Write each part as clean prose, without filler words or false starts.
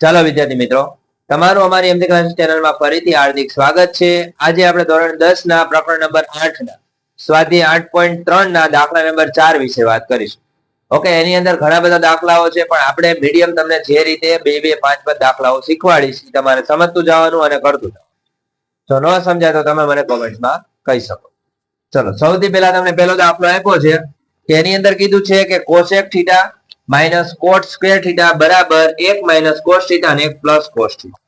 ચાલો વિદ્યાર્થી મિત્રો, તમારું અમારી એમસી ક્લાસીસ ચેનલમાં ફરીથી હાર્દિક સ્વાગત છે. આજે આપણે ધોરણ 10 ના પ્રકરણ નંબર 8 ના સ્વાધ્યાય 8.3 ના દાખલા નંબર 4 વિશે વાત કરીશું. ઓકે, એની અંદર ઘણા બધા દાખલાઓ છે, પણ આપણે મીડિયમ તમને જે રીતે 2-2, 5-5 દાખલાઓ શીખવાડીશ તમારે સમજતું જવાનું અને કરતું જવાનું. જો ન સમજાય તો તમે મને કોમેન્ટમાં કહી શકો. ચલો, સૌથી પહેલા તમને પહેલો દાખલો આપ્યો છે કે એની અંદર કીધું છે કે cosec theta minus cot square theta બરાબર 1 માઇનસ કોસ થીટા અને 1 પ્લસ કોસ થીટા.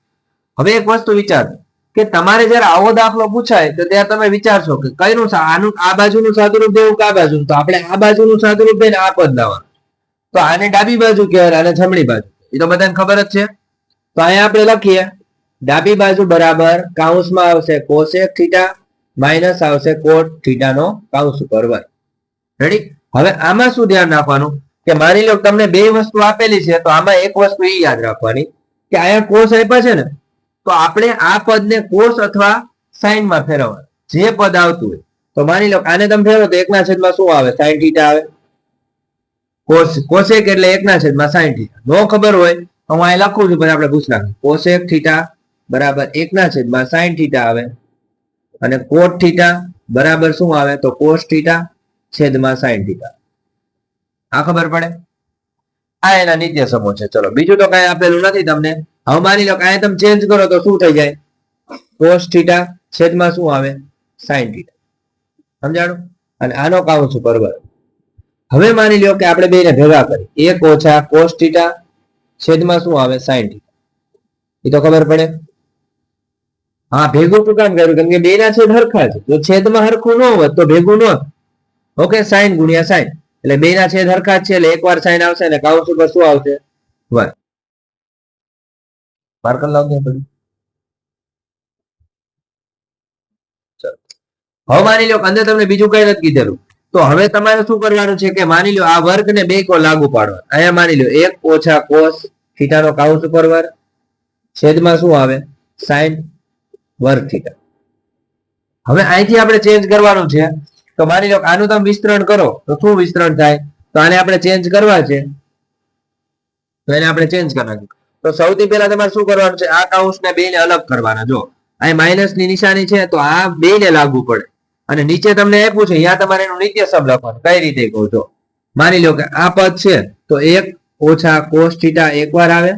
હવે એક વસ્તુ વિચારો કે તમારે જ્યારે આવો દાખલો પૂછાય તો ત્યારે તમે વિચારશો કે કઈનું આનું આ બાજુનું સાદુરૂપ દેવું કે આ બાજુનું. તો આપણે આ બાજુનું સાદુરૂપ દઈને આ પદ લાવવાનું. તો આને ડાબી બાજુ કહેવાય, આને જમણી બાજુ. એ તો બધાને ખબર જ છે. તો અહીંયા આપણે લખીએ ડાબી બાજુ બરાબર કૌંસમાં આવશે કોસેક થીટા માઇનસ આવશે કોટ થીટાનો કૌંસ ઉપર વર્ગ. રેડી? હવે આમાં શું ધ્યાન રાખવાનું કે માની લો તમને બે વસ્તુ આપેલી છે, તો આમાં એક વસ્તુ એ યાદ રાખવાની કે અહીંયા કોસ આપ્યા છે ને, તો આપણે આ પદને કોસ અથવા સાઈન માં ફેરવવાનું. જે પદ આવતું હોય તો માની લો આને તમે ફેરવો તો 1/છેદમાં શું આવે? સાઈન થીટા આવે. કોસેક એટલે 1/છેદમાં સાઈન થીટા. નો ખબર હોય તો હું અહીં લખું છું, પછી આપણે પૂછ નાખીએ. કોસેક થીટા બરાબર 1/છેદમાં સાઈન થીટા આવે અને કોટ થીટા બરાબર શું આવે? તો કોસ થીટા છેદમાં સાઈન થીટા. આ ખબર પડે? આ એના નિત્ય સમો છે. ચલો, બીજું તો કઈ આપેલું નથી તમને. હવે માની લો કે આ તમે ચેન્જ કરો તો શું થઈ જાય? કોસ થીટા છેદમાં શું આવે? Sine theta. સમજાણું? અને આનો કૌંસ ઉપર વર્ગ. હવે માની લો કે આપણે બેને ભેગા કરી 1 ઓછા કોસ થીટા છેદમાં શું આવે? Sine theta. એ તો ખબર પડે. હા, ભેગું શું કામ કર્યું? કેમ કે બે ના છેદ હરખા છે. જો છેદમાં હરખું ન હોત તો ભેગું ન હોત. ઓકે, સાઈન ગુણ્યા સાઈન એટલે બે ના છેદ હરખા છે, એટલે એકવાર સાઈન આવશે ને કૌંસ ઉપર શું આવશે? વર્ગ. માર્કર લાવજો પડ્યું. હવે માની લો અંદર તમને બીજું કઈ નથી કીધેલું, તો હવે તમારે શું કરવાનું છે કે માની લો આ વર્ગને બે કો લાગુ પાડવા. અહીંયા માની લો 1 ઓછા કોસ થીટાનો કૌંસ ઉપર વર્ગ છેદમાં શું આવે? સાઈન વર્ગ થીટા. હવે અહીંથી આપણે ચેન્જ કરવાનું છે. તો માની લો આનું તમે વિસ્તરણ કરો તો શું વિસ્તરણ થાય? તો આને આપણે ચેન્જ કરવા છે, તો એને આપણે ચેન્જ કરી નાખીએ. તો સૌથી પહેલા તમારે શું કરવાનું છે? આ કૌંસને બેને અલગ કરવાના. જો અહીં માઇનસ ની નિશાની છે તો આ બેને લાગુ પડે, અને નીચે તમને આપ્યું છે અહીંયા તમારે એનું નિત્ય સમ લખવાનું. કઈ રીતે કહું? જો માની લો કે આ પદ છે તો 1 ઓછા કોસ થીટા એકવાર આવે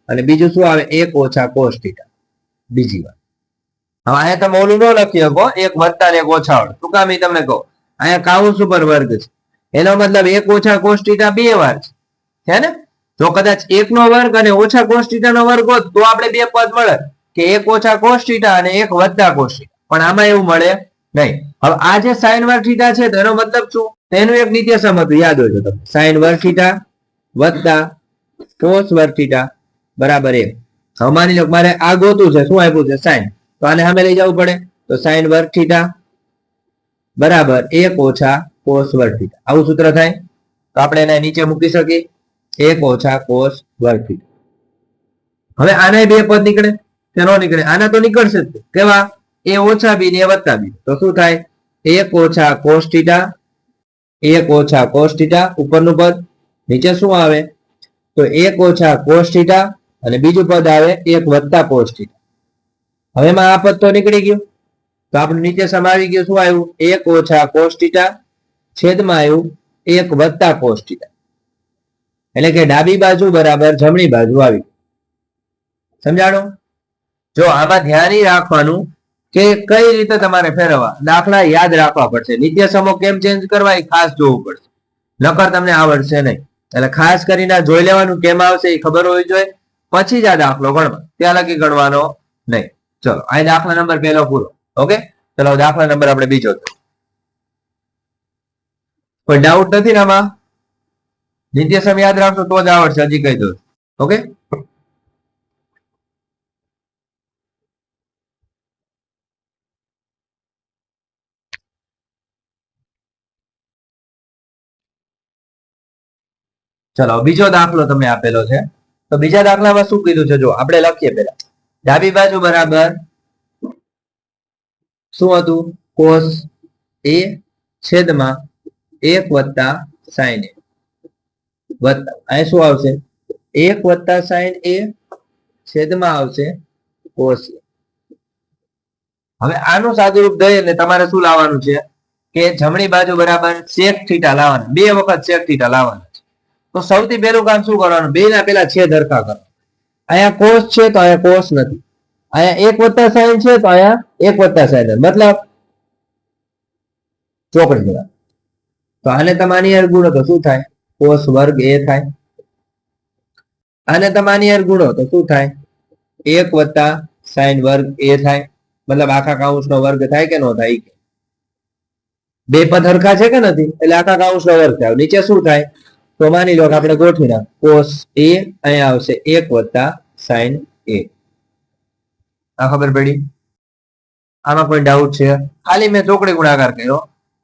અને બીજું શું આવે? 1 ઓછા કોસ થીટા બીજી વાર. હવે અહીંયા તમે ઓલું ન લખી શકો 1 વત્તા ને 1 ઓછા વાળું. શું કામ? એ તમને કહો. અહીંયા કૌંસ ઉપર વર્ગ છે, એનો મતલબ 1 ઓછા કોસ થીટા બે વાર છે ને. જો કદાચ 1 નો વર્ગ અને ઓછા કોસ થીટા નો વર્ગ હોત તો આપણે બે પદ મળે કે 1 ઓછા કોસ થીટા અને 1 વત્તા કોસ થીટા. પણ આમાં એવું મળે નહીં. હવે આ જે સાઈન વર્ગ થીટા છે તો એનો મતલબ શું? તેનું એક નિત્ય સમ હતું, યાદ હોય તો તમને. સાઈન વર્ગ થીટા વત્તા કોસ વર્ગ થીટા બરાબર 1. હવે માની લો મારે આ ગોતું છે, શું આપ્યું છે? સાઈન. તો આને સામે લઈ જવું પડે. તો સાઈન વર્ગ થીટા બરાબર 1 ઓછા કોસ વર્ગ થીટા. આવું સૂત્ર થાય. તો આપણે એને નીચે મૂકી શકીએ 1 ઓછા કોસ વર્ગ થીટા. હવે આના બે પદ નીકળે કે ન નીકળે? આના તો નીકળશે જ. કેવા? a ઓછા બી ને a વત્તા બી. તો શું થાય? 1 ઓછા કોસ થીટા 1 ઓછા કોસ થીટા ઉપરનું પદ, નીચે શું આવે? તો 1 ઓછા કોસ થીટા અને બીજું પદ આવે 1 વત્તા કોસ થીટા. હવે એમાં આ પદ તો નીકળી ગયું, તો આપણે નીચે સમ આવી ગયું. શું આવ્યું? 1 ઓછા કોસ થીટા છેદમાં આવ્યું 1 વત્તા કોસ થીટા. એટલે કે ડાબી બાજુ બરાબર જમણી બાજુ આવી. સમજાણો? જો આમાં ધ્યાન રાખવાનું કે કઈ રીતે તમારે ફેરવવા. દાખલા યાદ રાખવા પડશે. નિત્ય સમો કેમ ચેન્જ કરવા એ ખાસ જોવું પડશે, નકર તમને આવડશે નહીં. એટલે ખાસ કરીને જોઈ લેવાનું કેમ આવશે એ ખબર હોવી જોઈએ, પછી જ આ દાખલો ગણવા. ત્યાં લગી ગણવાનો નહીં. ચલો, આ દાખલા નંબર પહેલો પૂરો. ઓકે, ચલો દાખલા નંબર આપણે બીજો. કોઈ ડાઉટ નથી ને આમાં? નિત્ય સમ યાદ રાખશો તો જ આવડશે. હજી કહી દઉં. ઓકે, ચલો બીજો દાખલો તમને આપેલો છે. તો બીજા દાખલામાં શું કીધું છે? જો આપણે લખીએ પેલા ડાબી બાજુ બરાબર શું હતું? કોસ a છેદમાં 1 વત્તા સાઈન a વત્તા અહીં શું આવશે? 1 વત્તા સાઈન a છેદમાં આવશે કોસ a. હવે આનું સાદુરૂપ દઈ અને તમારે શું લાવવાનું છે કે જમણી બાજુ બરાબર sec થીટા લાવવાના, 2 વખત sec થીટા લાવવાના છે. તો સૌથી પહેલું કામ શું કરવાનું, બે ના પેલા છેદ હરખા કરો. અહીંયા કોસ છે તો અહીંયા કોસ નથી, અહીંયા 1 + sin છે તો અહીંયા 1 + sin, મતલબ ચોકડી જવાબ. તો આને તમે આની હારે ગુણો તો શું થાય, કોસ વર્ગ a થાય. આને તમે આની હારે ગુણો તો શું થાય, 1 + sin વર્ગ a થાય. મતલબ આખા કાઉન્સનો વર્ગ થાય કે ન થાય, બે પદ હરખા છે કે નથી, એટલે આખા કાઉન્સનો વર્ગ થાય. નીચે શું થાય, તો માની લો કે આપણે ગોઠવી નાખ, કોસ a અહીંયા આવશે 1 + sin a. આ ખબર પડી? આમાં કોઈ ડાઉટ છે? ખાલી મેં ચોકડી ગુણાકાર કર્યો,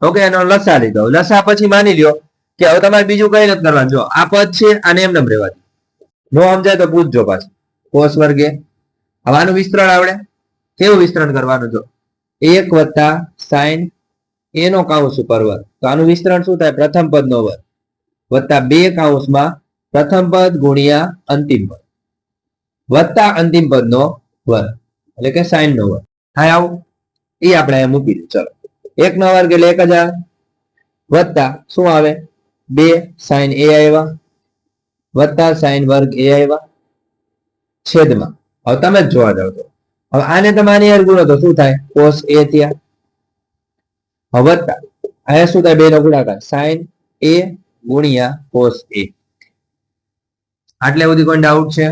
ઓકે, એનો લસા લીધો. લસા પછી માની લ્યો કે હવે તમારે બીજું કઈ નથી કરવાનું. જો આ પદ છે આને એમને રહેવા દો, નો સમજાય તો પૂછજો પાછું. કોસ વર્ગ a. હવે આનું વિસ્તરણ આવડે, કેવું વિસ્તરણ કરવાનું, જો 1 + sin a નો કાઉન્સ ઉપર વર્ગ. તો આનું વિસ્તરણ શું થાય, પ્રથમ પદ નો વર્ગ વત્તા 2 કાઉન્સમાં પ્રથમ પદ ગુણ્યા અંતિમ પદ વત્તા અંતિમ પદ નો વર્ગ, એટલે કે sin નો વર્ગ થાય. આવું એ આપણે અહીંયા મૂકી દઈએ. ચલો 1 નો વર્ગ એટલે 1000 વત્તા શું આવે 2 sin a આવ્યા વત્તા sin વર્ગ a આવ્યા છેદમાં. હવે તમે જ જોવા જાવ તો હવે આને તમે આની હારે ગુણો તો શું થાય, cos a થયા. હવે વત્તા અહીંયા શું થાય, 2 નો ગુણાકાર sin a ગુણ્યા cos a. આટલે સુધી કોઈ ડાઉટ છે?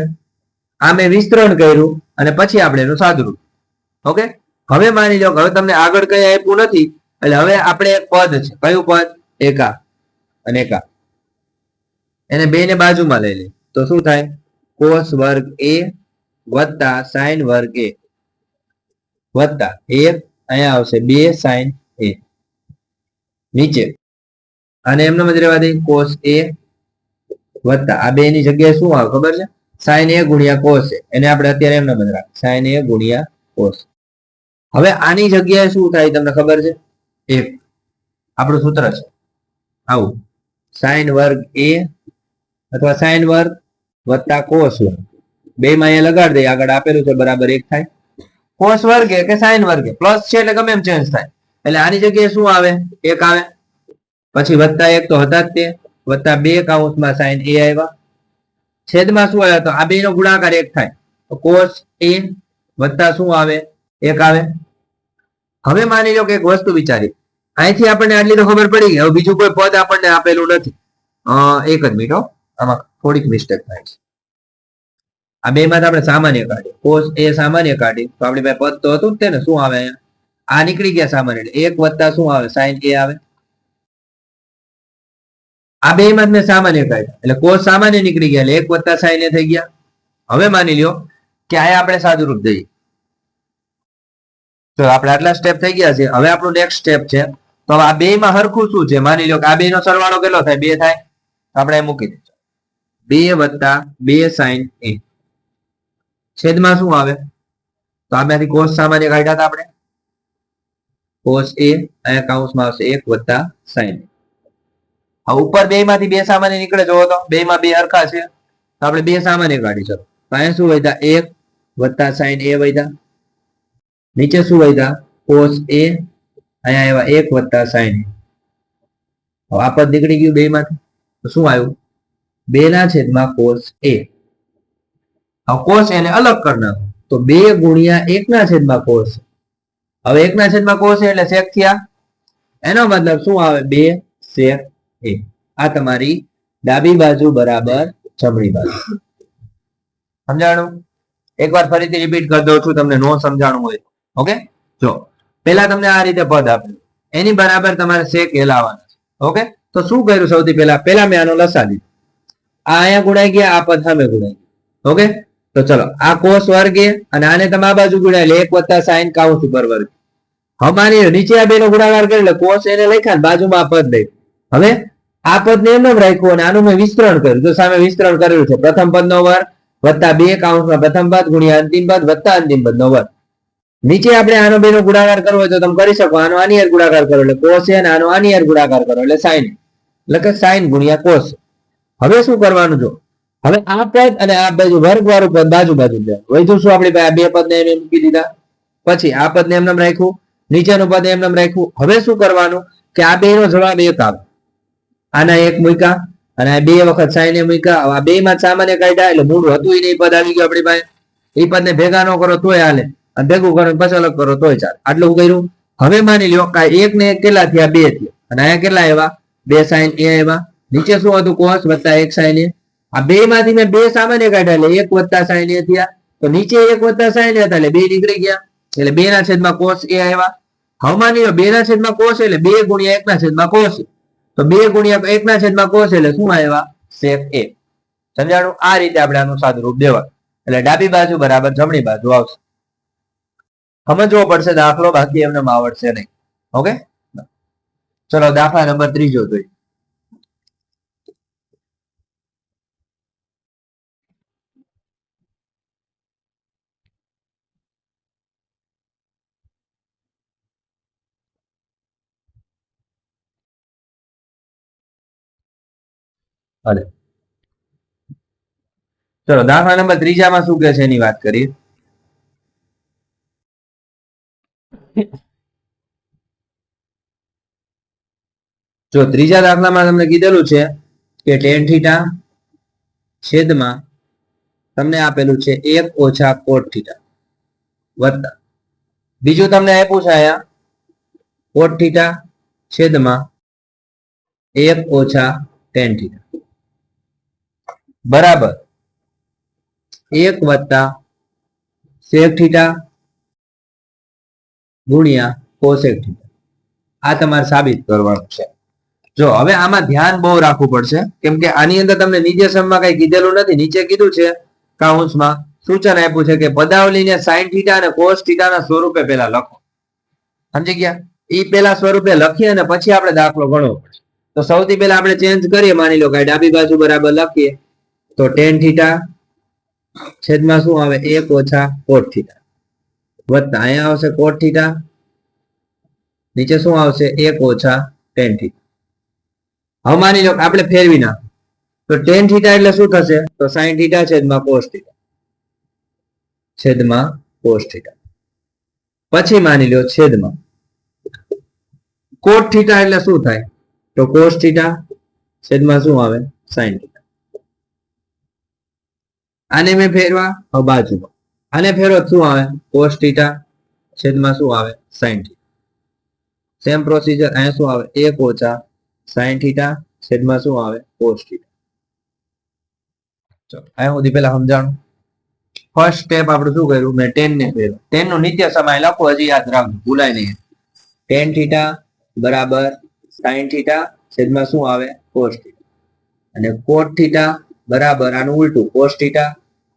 આ મેં વિસ્તરણ કર્યું અને પછી આપણે એનું સાદુરૂપ. ઓકે, હવે માની લો કે હવે તમને આગળ કઈ આપ્યું નથી, એટલે હવે આપણે એક પદ છે, કયું પદ, એકા અને એકા, એને બે ને બાજુમાં લઈ લઈએ તો શું થાય, cos વર્ગ a વત્તા sin વર્ગ a વત્તા 1 અહીંયા આવશે 2 sin a. નીચે અને એમને જ રહેવા દઈએ, cos a વત્તા આ બે ની જગ્યાએ શું આવે ખબર છે, sin a ગુણ્યા cos a. એને આપણે અત્યારે એમને જ રાખ, sin a ગુણ્યા cos. હવે આની જગ્યાએ શું થાય તમને ખબર છે, 1. આપણું સૂત્ર છે આવું, sin વર્ગ a અથવા sin વર્ગ વત્તા cos વર્ગ, બે માં અહીંયા લગાડી દઈએ, આગળ આપેલું છે બરાબર 1 થાય. cos વર્ગ કે sin વર્ગ પ્લસ છે એટલે ગમે એમ ચેન્જ થાય, એટલે આની જગ્યાએ શું આવે, 1 આવે. પછી વત્તા 1 તો હતા જ તે, વત્તા 2 કાઉન્સમાં sin a આવ્યા છેદમાં શું આવ્યા, તો આ બે નો ગુણાકાર 1 થાય, તો cos a વત્તા શું આવે 1 આવે. હવે માની લો કે એક વસ્તુ વિચારી, અહીંથી આપણને આટલી તો ખબર પડી ગઈ, હવે બીજું કોઈ પદ આપણને આપેલું નથી. એક જ મિનિટ, આમાં થોડીક મિસ્ટેક થાય છે. આ બે માં આપણે સામાન્ય કાઢીએ, cos a સામાન્ય કાઢી તો આપણી પાસે પદ તો હતું જ તે ને, શું આવે અહીંયા, આ નીકળી ગયા સામાન્ય, એટલે 1 વત્તા શું આવે sin a આવે. આ બે માં મેં સામાન્ય કાઢ્યા એટલે cos સામાન્ય નીકળી ગયા, એટલે 1 વત્તા sin a થઈ ગયા. હવે માની લ્યો કે અહીંયા આપણે સાદુરૂપ દઈએ, તો આપણે આટલા સ્ટેપ થઈ ગયા છે. હવે આપણું નેક્સ્ટ સ્ટેપ છે, તો આ બે માં હરખું શું છે, માની લો કે આ બે નો સરવાળો કેટલો થાય, 2 થાય, આપણે મૂકી દઈશું 2 વત્તા 2 sin a છેદમાં શું આવે, તો આમાંથી cos સામાન્ય કાઢ્યા હતા આપણે, cos a અહીંયા કાઉન્સમાં આવશે 1 વત્તા sin a. હવે ઉપર બે માંથી 2 સામાન્ય નીકળે, જોવો તો બે માં 2 હરખા છે, તો આપણે 2 સામાન્ય કાઢી શકો. તો અહીંયા શું વધ્યા, 1 વત્તા sin a વધ્યા. નીચે શું વધ્યા, cos a અહીંયા આવ્યા 1 વત્તા sin a. હવે આ પદ નીકળી ગયું બે માંથી, તો શું આવ્યું, 2 ના છેદમાં cos a. હવે cos એને અલગ કરી નાખો, તો 2 ગુણ્યા 1 ના છેદમાં cos. હવે 1 ના છેદમાં cos એટલે sec થયા, એનો મતલબ શું આવે, 2 sec a. આ તમારી ડાબી બાજુ બરાબર જમણી બાજુ. સમજાણું? એકવાર ફરીથી રિપીટ કરી દઉં છું, તમને નો સમજાણું હોય. ઓકે, જો પહેલા તમને આ રીતે પદ આપ્યું, એની બરાબર તમારે sec a લાવવાના છે. ઓકે, તો શું કર્યું, સૌથી પહેલા મેં આનો લસા લીધો, આ અહીંયા ગુણાઈ ગયા, આ પદ સામે ગુણાઈ ગયા. ઓકે, તો ચલો આ cos વર્ગ a અને આને તમે આ બાજુ ગુણ્યા એટલે 1 વત્તા sin કાઉન્સ ઉપર વર્ગ. હવે માની નીચે આ બે નો ગુણાકાર કરી એટલે cos એને લખ્યા ને બાજુમાં આ પદ લઈ. હવે આ પદ ને એમ રાખ્યું અને આનું મેં વિસ્તરણ કર્યું, તો સામે વિસ્તરણ કરેલું છે, પ્રથમ પદ નો વર્ગ વત્તા 2 કાઉન્સમાં પ્રથમ પદ ગુણ્યા અંતિમ પદ વત્તા અંતિમ પદ નો વર્ગ. નીચે આપણે આનો બે નો ગુણાકાર કરવો હોય તો તમે કરી શકો, આનો આની હારે ગુણાકાર કરો એટલે cos a અને આનો આની હારે ગુણાકાર કરો એટલે sin, એટલે કે sin ગુણ્યા cos. હવે શું કરવાનું, જો હવે આ પદ અને આ બાજુ વર્ગ વાળું પદ બાજુ બાજુ વધ્યું શું આપણી પાસે? બે પદ ને એમ મૂકી દીધા. પછી આ પદ ને એમ નામ રાખ્યું, નીચેનું પદ એમ નામ રાખ્યું. હવે શું કરવાનું કે આ બે નો જવાબ એક આવે. આના એક મૂક્યા અને આ બે વખત સાઈને મૂક્યા. આ બે માં સામાન્ય કાઢ્યા એટલે મૂળ હતું નહીં પદ આવી ગયું આપણી પાસે. એ પદ ને ભેગા ન કરો તોય હાલે અને ભેગું કરો પછી અલગ કરો તોય ચાલે. આટલું કર્યું. હવે માની લો કે એક ને એક કેટલા થયા? બે થયા. અને અહીંયા કેટલા આવ્યા? બે સાઈન એ આવ્યા. નીચે શું હતું? કોસ વત્તા એક સાઈન એ. આ બે માંથી મેં બે સામાન્ય કાઢ્યા એટલે એક વત્તા સાઈન એ થયા. તો નીચે એક વત્તા સાઈન હતા એટલે બે નીકળી ગયા. એટલે બે ના છેદમાં કોસ એ આવ્યા. હવે માની લો બે ના છેદમાં કોસ એટલે બે ગુણ્યા એક ના છેદમાં કોસ. તો બે ગુણ્યા એક ના છેદમાં કોસ એટલે શું આવ્યા? સેક એ. સમજાણું? આ રીતે આપણે આનું સાદું રૂપ દેવાનું. એટલે ડાબી બાજુ બરાબર જમણી બાજુ આવશે. સમજવો પડશે દાખલો, બાકી એમને આવડશે નહીં. ઓકે, ચલો દાખલા નંબર 3 જોઈએ. અરે ચલો દાખલા નંબર 3 માં શું કે છે એની વાત કરીએ. જો ત્રીજા દાખલામાં તમને કીધેલું છે કે ટેન થીટા છેદમાં તમને આપેલું છે 1 ઓછા કોટ થીટા વત્તા બીજું તમને આપ્યું છે અહીંયા કોટ થીટા છેદમાં 1 ઓછા ટેન થીટા બરાબર 1 વત્તા સેક થીટા ગુણ્યા કોસેક થીટા. આ તમારે સાબિત કરવાનું છે. જો હવે આમાં ધ્યાન બહુ રાખવું પડશે, કેમ કે આની અંદર તમને નિર્દેશનમાં કઈ કીધેલું નથી. નીચે કીધું છે કાઉન્સમાં સૂચન આપ્યું છે કે પદાવલીને સાઈન થીટા અને કોસ થીટાના સ્વરૂપે પહેલા લખો. સમજી ગયા? એ પેલા સ્વરૂપે લખીએ અને પછી આપણે દાખલો ગણવો પડશે. તો સૌથી પહેલા આપણે ચેન્જ કરીએ. માની લો કે ડાબી બાજુ બરાબર લખીએ તો ટેન થીટા છેદમાં શું આવે? 1 ઓછા કોટ થીટા વત્તા અહીંયા આવશે કોટ થીટા, નીચે શું આવશે? 1 ઓછા ટેન થીટા. હવે માની લો આપણે ફેરવી નાખો તો ટેન થીટા એટલે શું થશે? તો સાઈન થીટા છેદમાં કોસ થીટા છેદમાં કોસ થીટા. પછી માની લો છેદમાં કોટ થીટા એટલે શું થાય? તો કોસ થીટા છેદમાં શું આવે? Sine theta. આને મેં ફેરવા હવે બાજુમાં, આને ફેરવો શું આવે? કોસ થીટા છેદમાં શું આવે? Sine theta. સેમ પ્રોસીજર અહીંયા શું આવે? 1 ઓછા સાઈન થીટા છેદમાં શું આવે? Cos theta. ચલો અહીંયા સુધી પહેલા સમજાણું. ફર્સ્ટ સ્ટેપ આપણે શું કર્યું? મેં 10 ને ફેરવ્યું. 10 નું નિત્ય સમય લખો, હજી યાદ રાખજો, ભૂલાય નહીં. ટેન થીટા બરાબર સાઈન થીટા છેદમાં શું આવે? Cos theta. અને કોટ થીટા બરાબર આનું ઉલટું કોસ થીટા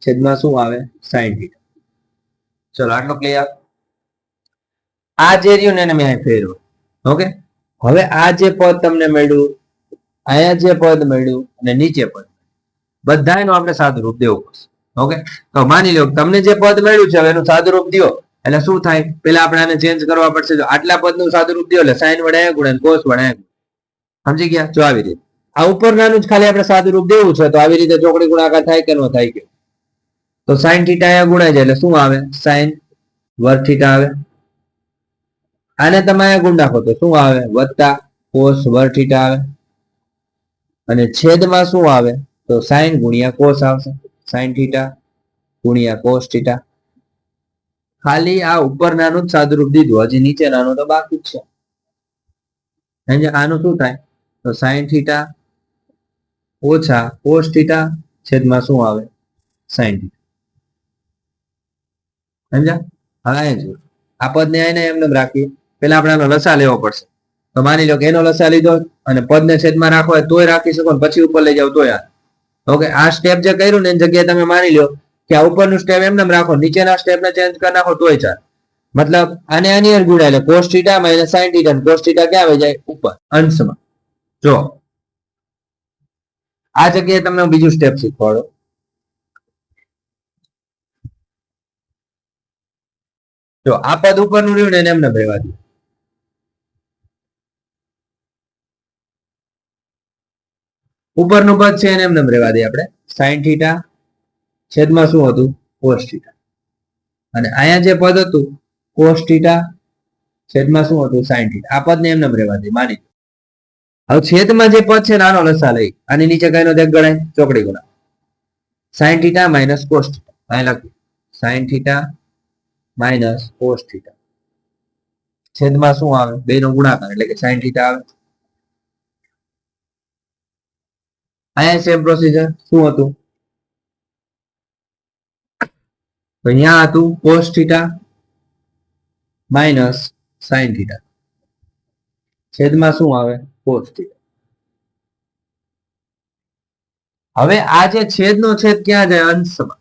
છેદમાં શું આવે? Sine theta. ચલો આટલો ક્લિયર. આ જે રહ્યું ને એને મેં ફેરવ્યું. ઓકે, હવે આ જે પદ તમને મળ્યું, અહીંયા જે પદ મળ્યું અને નીચે પદ, બધાનું આપણે સાદું રૂપ દેવું પડશે. ઓકે, તો માની લો તમને જે પદ મળ્યું છે હવે એનું સાદું રૂપ દો એટલે શું થાય? પેલા આપણે આને ચેન્જ કરવા પડશે. જો આટલા પદનું સાદું રૂપ દો એટલે સાઈન વડે અહીંયા ગુણે કોસ વડે અહીંયા. સમજી ગયા? જો આવી રીતે આ ઉપરનાનું જ ખાલી આપણે સાદું રૂપ દેવું છે. તો આવી રીતે ચોકડી ગુણાકાર થાય કે ન થાય? કે તો સાઈન થીટા અહીંયા ગુણાય જાય એટલે શું આવે? સાઈન વર્ગ થીટા આવે. આને તમે અહીંયા ગુણ નાખો તો શું આવે? વત્તા કોસ વર્ગ થીટા આવે. અને છેદમાં શું આવે? તો સાઈન ગુણ્યા કોસ આવશે. સાઈન થીટા ગુણ્યા કોસ થીટા. ખાલી આ ઉપર નાનું જ સાદું રૂપ દીધું, હજી નીચે નાનું તો બાકી જ છે. આનું શું થાય? તો સાઈન થીટા ઓછા કોસ થીટા છેદમાં શું આવે? Sine theta. સમજા? હવે આ પદ ને આને એમને રાખીએ. પેલા આપણે આનો લસા લેવો પડશે. તો માની લો કે એનો લસા લીધો અને પદ ને છેદમાં રાખો તોય રાખી શકો, પછી ઉપર લઈ જાવ તોય. ઓકે, આ સ્ટેપ જે કર્યું ને એની જગ્યાએ તમે માની લો કે આ ઉપરનું સ્ટેપ એમને રાખો, નીચેના સ્ટેપને ચેન્જ કરી નાખો તોય ચાલે. મતલબ આને આની અંદર ગુણાય એટલે cos theta minus sign theta. Cos theta ક્યાં આવી જાય? ઉપર અંશમાં. જો આ જગ્યાએ તમને બીજું સ્ટેપ શીખવાડો. જો આ પદ ઉપરનું રહ્યું ને એને એમને ભેગા દો. ઉપરનું પદ છે એને એમને રહેવા દઈએ આપણે, સાઈન થીટા છેદમાં શું હતું, કોસ થીટા. અને અહીંયા જે પદ હતું કોસ થીટા છેદમાં શું હતું, સાઈન થીટા. આ પદને એમને રહેવા દઈએ, માની. હવે છેદમાં જે પદ છે નાનો લસા લઈ, આની નીચે કઈનો દેખ ગણાય, ચોકડી ગુણા. Sine theta minus cos theta, અહીં લખ્યું sine theta minus cos theta છેદમાં શું આવે, બે નો ગુણાકાર એટલે કે સાઈન થીટા આવે. અહીંયા સેમ પ્રોસીજર શું હતું, તો અહીંયા હતું cos theta minus sine theta છેદમાં શું આવે, કોસ થીટા. હવે આ જે છેદનો છેદ ક્યાં જાય, અંશમાં.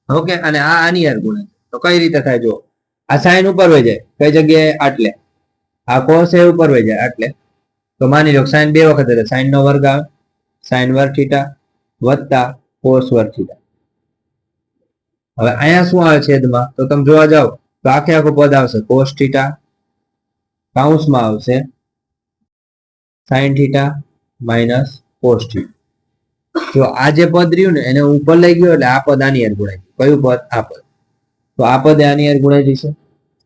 ઓકે, અને આ આની હારે ગુણે, તો કઈ રીતે થાય જો, આ સાઈન ઉપર વહી જાય કઈ જગ્યાએ, આટલે. આ કોસ એ ઉપર વહી જાય આટલે, તો માની લો સાઈન બે વખત એટલે સાઈન નો વર્ગ આવે, સાઈન વર્ગ થીટા વત્તા કોસ વર્ગ થીટા. હવે અહીંયા શું આવે છેદમાં, તો તમે જોવા જાઓ તો આખે આખું પદ આવશે કોસ થીટા કાઉન્સમાં આવશે sine theta minus cos theta. જો આ જે પદ રહ્યું ને એને ઉપર લઈ ગયો એટલે આ પદ આની હારે ગુણાઈ ગયું. કયું પદ, આ પદ. તો આ પદ આની હારે ગુણાઈ જશે,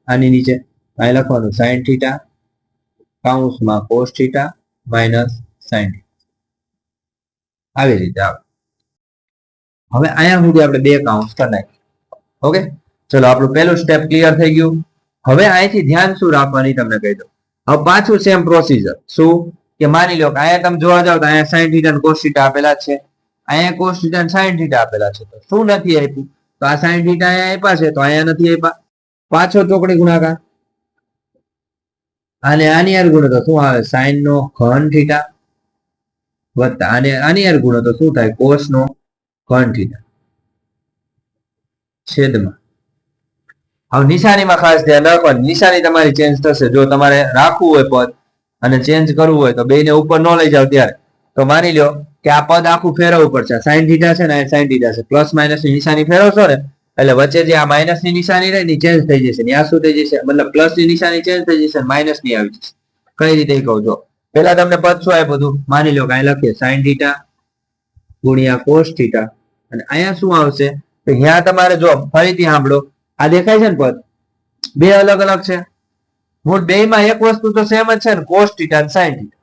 આની નીચે અહીં લખવાનું સાઈન થીટા કાઉન્સમાં cos theta minus sine theta, આવી રીતે આવે. હવે અહીંયા સુધી આપણે બે કાઉન્સ કરી નાખીએ. ઓકે, ચલો આપણું પહેલું સ્ટેપ ક્લિયર થઈ ગયું. હવે અહીંથી ધ્યાન શું રાખવાની તમને કહી દઉં. હવે પાછું સેમ પ્રોસીજર, શું કે માની લો કે અહીંયા તમે જોવા જાવ તો અહીંયા સાઈન થીટા અને કોસ થીટા આપેલા છે, અહીંયા કોસ થીટા અને સાઈન થીટા આપેલા છે. તો શું નથી આપ્યું, તો આ સાઈન થીટા અહીંયા આપ્યા છે તો અહીંયા નથી આપ્યા. પાછો ચોકડી ગુણાકાર, આને આની હારે ગુણો તો શું આવે, સાઈન નો ઘન થીટા વત્તા આને આની હારે ગુણો તો શું થાય, કોસ નો ઘન થીટા છેદમાં. હવે નિશાનીમાં ખાસ ધ્યાન રાખવાનું, નિશાની તમારી ચેન્જ થશે. જો તમારે રાખવું હોય પદ અને ચેન્જ કરવું હોય તો બેને ઉપર ન લઈ જાવ ત્યારે, તો માની લો કે આ પદ આખું ફેરવવું પડશે. સાઈન થીટા છે ને સાઈન થીટા છે, પ્લસ માઇનસ ની નિશાની ફેરવશો ને એટલે વચ્ચે જે આ માઇનસ ની નિશાની રહે ને ચેન્જ થઈ જશે. ત્યાં શું થઈ જશે, મતલબ પ્લસ ની નિશાની ચેન્જ થઈ જશે, માઇનસ ની આવી જશે. કઈ રીતે કહું, જો પેલા તમને પદ શું આપ્યું બધું, માની લો કે અહીં લખીએ સાઈન થીટા ગુણ્યા કોસ થીટા, અને અહીંયા શું આવશે, તો અહીંયા તમારે જો ફરીથી સાંભળો, આ દેખાય છે ને પદ બે અલગ અલગ છે. મૂળ બે માં એક વસ્તુ તો સેમ જ છે ને, કોસ થીટા અને સાઈન થીટા.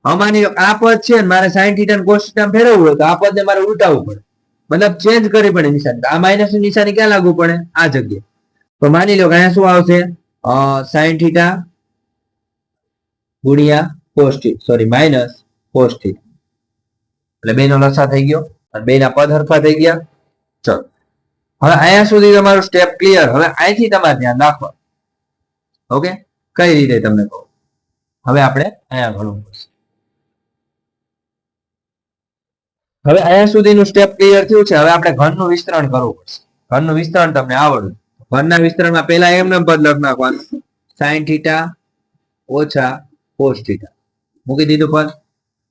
અમારી આ પદ છે ને મારે સાઈન થીટા અને કોસ થીટા ફેરવવું હોય તો આ પદ ને મારે ઉલટાવવું પડે, મતલબ ચેન્જ કરવી પડે નિશાની. આ માઇનસ ની નિશાની ક્યાં લાગુ પડે, આ જગ્યાએ. તો માની લો કે અહીંયા શું આવશે, સાઈન થીટા ગુણ્યા cos theta, sorry minus cos theta, એટલે બે નો લસા થઈ ગયો અને બે ના પદ હરખા થઈ ગયા. ચલો હવે અહીંયા સુધી તમારું સ્ટેપ ક્લિયર. હવે અહીંથી તમારે ધ્યાન રાખવા. ઓકે, કઈ રીતે તમને કહું, હવે આપણે અહીંયા ઘણું પડશે. હવે અહીંયા સુધીનું સ્ટેપ ક્લિયર થયું છે. હવે આપણે ઘનનું વિસ્તરણ કરવું પડશે. ઘનનું વિસ્તરણ તમને આવડ્યું, ઘનના વિસ્તરણમાં પહેલા એમને પદ લખ નાખવાનું, સાઈન થીટા ઓછા કોસ થીટા મૂકી દીધું પદ.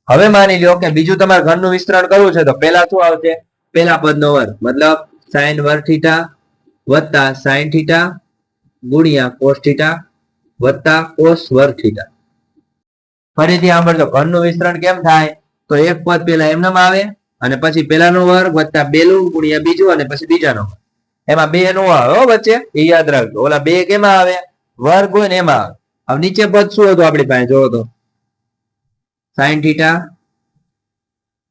હવે માની લો કે બીજું તમારે ઘનનું વિસ્તરણ કરવું છે તો પહેલા શું આવશે, પહેલા પદનો વર્ગ, મતલબ સાઈન વર્ગ થીટા વત્તા સાઈન થીટા ગુણ્યા કોસ થીટા વત્તા કોસ વર્ગ થીટા. ફરીથી સાંભળજો, ઘનનું વિસ્તરણ કેમ થાય, તો એક પદ પેલા એમને આવે અને પછી પેલાનો વર્ગ વત્તા બેલું ગુણ્યા બીજું અને પછી બીજાનો વર્ગ. એમાં બે નો આવે વચ્ચે, એ યાદ રાખજો. ઓલા બે કેમાં આવે, વર્ગ હોય ને એમાં આવે. હવે નીચે પદ શું હતું આપણી પાસે, જોવો તો સાઈન થીટા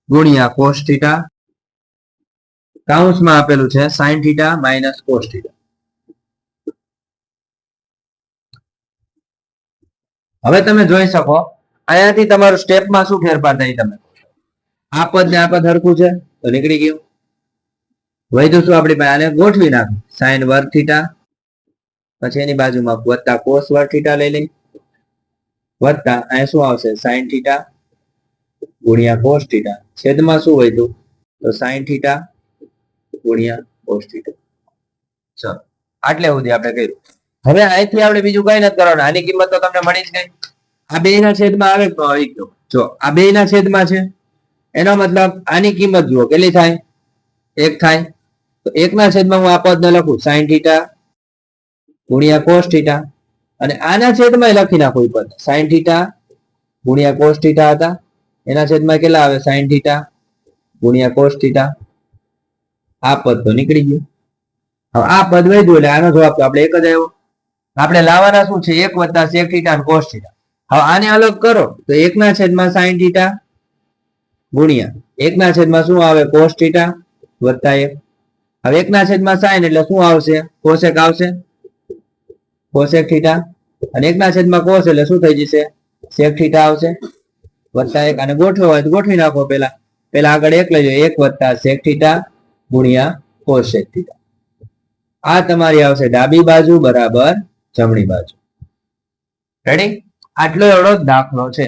ગુણ્યા કોસ થીટા કાઉન્સમાં આપેલું છે sine theta minus cos theta. હવે તમે જોઈ શકો અહીંયાથી તમારું સ્ટેપમાં શું ફેરફાર થાય, તમે આ પદ ને આ પદ હરખું છે તો નીકળી ગયું. વધ્યું શું આપણી પાસે, આને ગોઠવી નાખું, સાઈન વર્ગ થીટા પછી એની બાજુમાં વત્તા કોસ વર્ગ થીટા લઈ લઈ વત્તા અહીંયા શું આવશે, સાઈન થીટા ગુણ્યા કોસ થીટા છેદમાં શું વધ્યું, તો સાઈન થીટા ગુણ્યા કોસ થીટા. ચલો આટલે સુધી આપણે કર્યું. હવે અહીંથી આપણે બીજું કઈ નથી કરવાનું, આની કિંમત તો તમને મળી જ ગઈ. આ બે ના છેદમાં આવે તો આવી ગયો. જો આ બે ના છેદમાં છે એનો મતલબ આની કિંમત જુઓ કેટલી થાય, એક થાય. તો એક ના છેદમાં હું આ પદ ને લખું સાઈન થીટા ગુણ્યા કોસ થીટા, અને આના છેદમાં લખી નાખું એ પદ સાઈન થીટા ગુણ્યા કોસ થીટા હતા, એના છેદમાં કેટલા આવે sin થીટા ગુણ્યા cos થીટા. આ પદ તો નીકળી ગયું. હવે આ પદ વધ્યું એટલે આનો જવાબ તો આપણે એક જ આવ્યો. આપણે લાવવાના શું છે 1 વત્તા sec થીટા અને cos થીટા. હવે આને અલગ કરો તો 1 ના છેદમાં sin થીટા ગુણ્યા 1 ના છેદમાં શું આવે cos થીટા વત્તા 1. હવે 1 ના છેદમાં sin એટલે શું આવશે cosec આવશે cosec થીટા અને 1 ના છેદમાં cos એટલે શું થઈ જશે sec થીટા આવશે વત્તા 1. અને ગોઠવો હોય તો ગોઠવી નાખો. પેલા આગળ 1 લઈ લો 1 વત્તા sec થીટા ગુણ્યા cosec થીટા. આ તમારી આવશે ડાબી બાજુ બરાબર જમણી બાજુ. રેડી? આટલો એવડો દાખલો છે.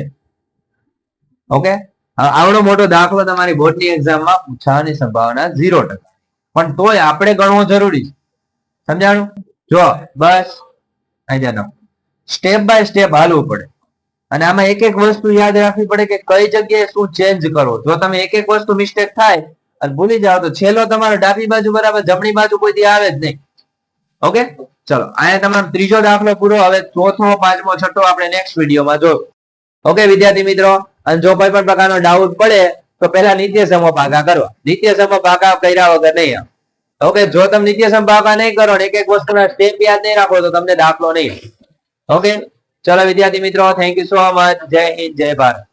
ઓકે, આવડો મોટો દાખલો તમારી બોર્ડની એક્ઝામમાં પૂછવાની સંભાવના 0%. પણ તોય આપણે ગણવો જરૂરી છે. સમજાણું? જો બસ અહીંયા સ્ટેપ બાય સ્ટેપ હાલવું પડે અને આમાં એક એક વસ્તુ યાદ રાખવી પડે કે કઈ જગ્યાએ શું ચેન્જ કરો. જો તમે એક એક વસ્તુ મિસ્ટેક થાય અને ભૂલી જાઓ તો છેલ્લો તમારો ડાબી બાજુ બરાબર જમણી બાજુ કોઈ દી આવે જ નહીં. ઓકે, ચલો અહીંયા તમારો ત્રીજો દાખલો પૂરો. હવે ચોથો, પાંચમો, છઠ્ઠો આપણે નેક્સ્ટ વિડીયોમાં જોયું. ઓકે વિદ્યાર્થી મિત્રો, અને જો કોઈ પણ પ્રકારનો ડાઉટ પડે તો પહેલા નિત્યસમ ભાગા કરવા. નિત્યસમ ભાગા કર્યા વગર નહીં આવે. ઓકે, જો તમે નિત્યસમ ભાગા નહીં કરો ને એક એક વસ્તુના સ્ટેપ યાદ નહીં રાખો તો તમને દાખલો નહીં. ઓકે, ચલો વિદ્યાર્થી મિત્રો, થેન્ક યુ સો મચ. જય હિન્દ, જય ભારત.